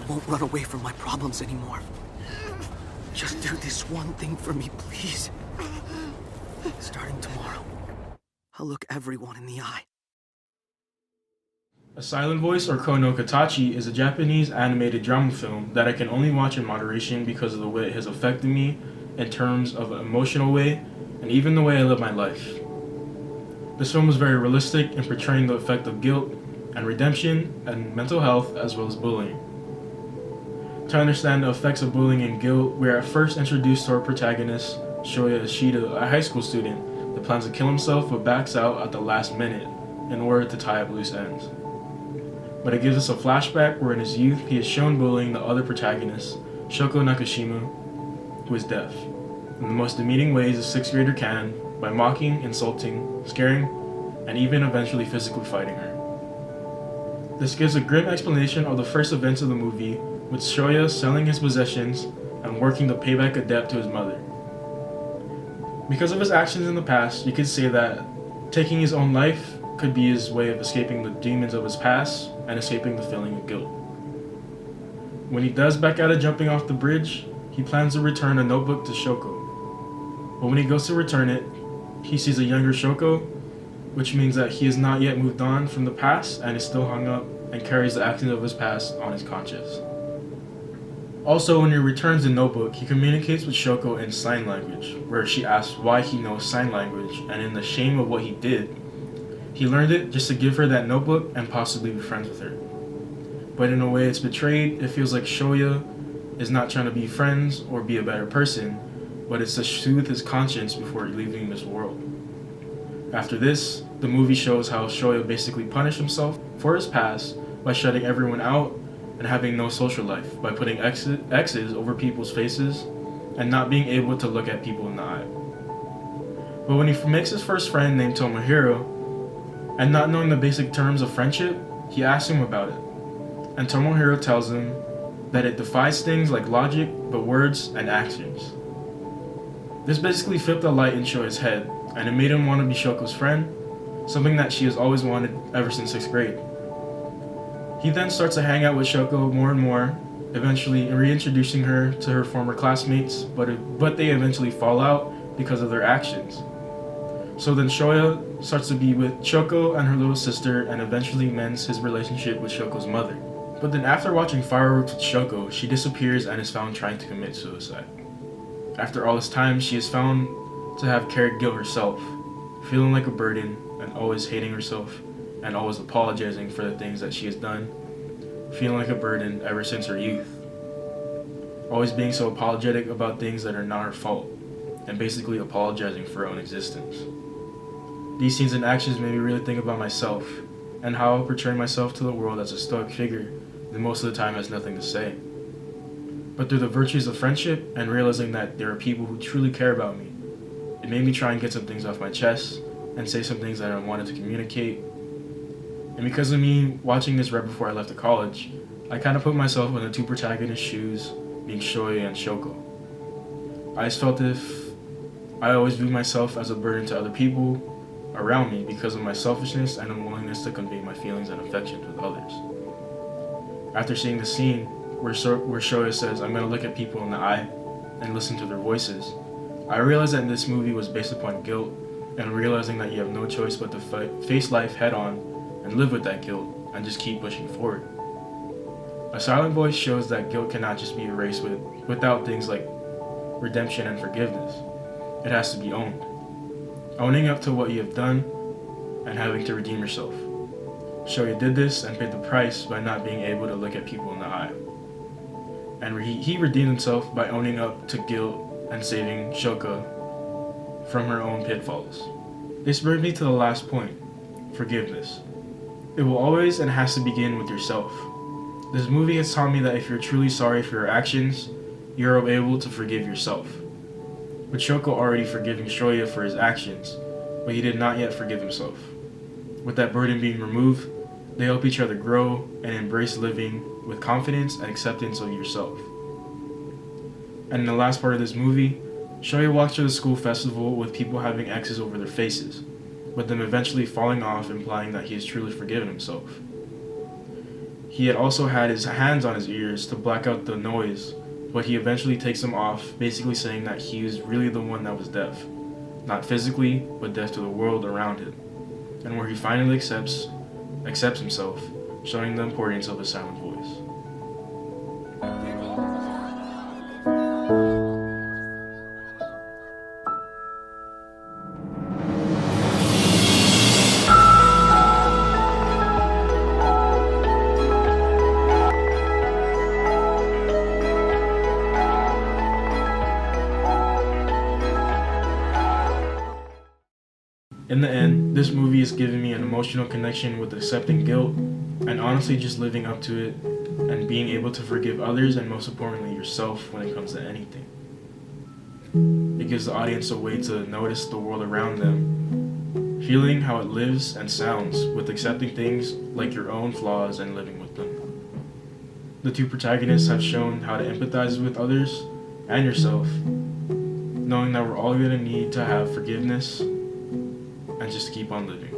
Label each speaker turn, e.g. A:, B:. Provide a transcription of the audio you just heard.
A: won't run away from my problems anymore. Just do this one thing for me, please. Starting tomorrow, I'll look everyone in the eye.
B: A Silent Voice, or Kono Katachi, is a Japanese animated drama film that I can only watch in moderation because of the way it has affected me in terms of an emotional way and even the way I live my life. This film was very realistic in portraying the effect of guilt and redemption and mental health as well as bullying. To understand the effects of bullying and guilt, we are at first introduced to our protagonist, Shoya Ishida, a high school student that plans to kill himself but backs out at the last minute in order to tie up loose ends. But it gives us a flashback where in his youth he is shown bullying the other protagonist, Shoko Nakashima, who is deaf, in the most demeaning ways a sixth grader can, by mocking, insulting, scaring, and even eventually physically fighting her. This gives a grim explanation of the first events of the movie, with Shoya selling his possessions and working to pay back a debt to his mother. Because of his actions in the past, you could say that taking his own life could be his way of escaping the demons of his past and escaping the feeling of guilt. When he does back out of jumping off the bridge, he plans to return a notebook to Shoko. But when he goes to return it, he sees a younger Shoko, which means that he has not yet moved on from the past and is still hung up and carries the actions of his past on his conscience. Also, when he returns the notebook, he communicates with Shoko in sign language, where she asks why he knows sign language, and in the shame of what he did, he learned it just to give her that notebook and possibly be friends with her. But in a way it's betrayed, it feels like Shoya is not trying to be friends or be a better person, but it's to soothe his conscience before leaving this world. After this, the movie shows how Shoya basically punished himself for his past by shutting everyone out and having no social life, by putting X's over people's faces and not being able to look at people in the eye. But when he makes his first friend named Tomohiro, and not knowing the basic terms of friendship, he asks him about it. And Tomohiro tells him that it defies things like logic, but words and actions. This basically flipped a light in Shoya's head, and it made him want to be Shoko's friend, something that she has always wanted ever since 6th grade. He then starts to hang out with Shoko more and more, eventually reintroducing her to her former classmates, but they eventually fall out because of their actions. So then Shoya starts to be with Shoko and her little sister and eventually mends his relationship with Shoko's mother. But then after watching fireworks with Shoko, she disappears and is found trying to commit suicide. After all this time, she is found to have carried guilt herself, feeling like a burden and always hating herself and always apologizing for the things that she has done, feeling like a burden ever since her youth. Always being so apologetic about things that are not her fault, and basically apologizing for her own existence. These scenes and actions made me really think about myself, and how I portray myself to the world as a stoic figure that most of the time has nothing to say. But through the virtues of friendship and realizing that there are people who truly care about me, it made me try and get some things off my chest and say some things that I wanted to communicate. And because of me watching this right before I left to college, I kind of put myself in the two protagonists' shoes, being Shoya and Shoko. I just felt if I always viewed myself as a burden to other people around me because of my selfishness and unwillingness to convey my feelings and affections with others. After seeing the scene where Shoya says, "I'm going to look at people in the eye and listen to their voices," I realized that this movie was based upon guilt and realizing that you have no choice but to face life head on and live with that guilt and just keep pushing forward. A Silent Voice shows that guilt cannot just be erased without things like redemption and forgiveness. It has to be owned. Owning up to what you have done and having to redeem yourself. Shoya did this and paid the price by not being able to look at people in the eye. And he redeemed himself by owning up to guilt and saving Shoko from her own pitfalls. This brings me to the last point, forgiveness. It will always and has to begin with yourself. This movie has taught me that if you're truly sorry for your actions, you're able to forgive yourself. With Shoko already forgiving Shoya for his actions, but he did not yet forgive himself. With that burden being removed, they help each other grow and embrace living with confidence and acceptance of yourself. And in the last part of this movie, Shoya walks to the school festival with people having X's over their faces, with them eventually falling off, implying that he has truly forgiven himself. He had also had his hands on his ears to black out the noise, but he eventually takes them off, basically saying that he was really the one that was deaf. Not physically, but deaf to the world around him. And where he finally accepts himself, showing the importance of a silent voice. In the end, this movie has given me an emotional connection with accepting guilt and honestly just living up to it and being able to forgive others and most importantly yourself when it comes to anything. It gives the audience a way to notice the world around them, feeling how it lives and sounds with accepting things like your own flaws and living with them. The two protagonists have shown how to empathize with others and yourself, knowing that we're all going to need to have forgiveness and just keep on living.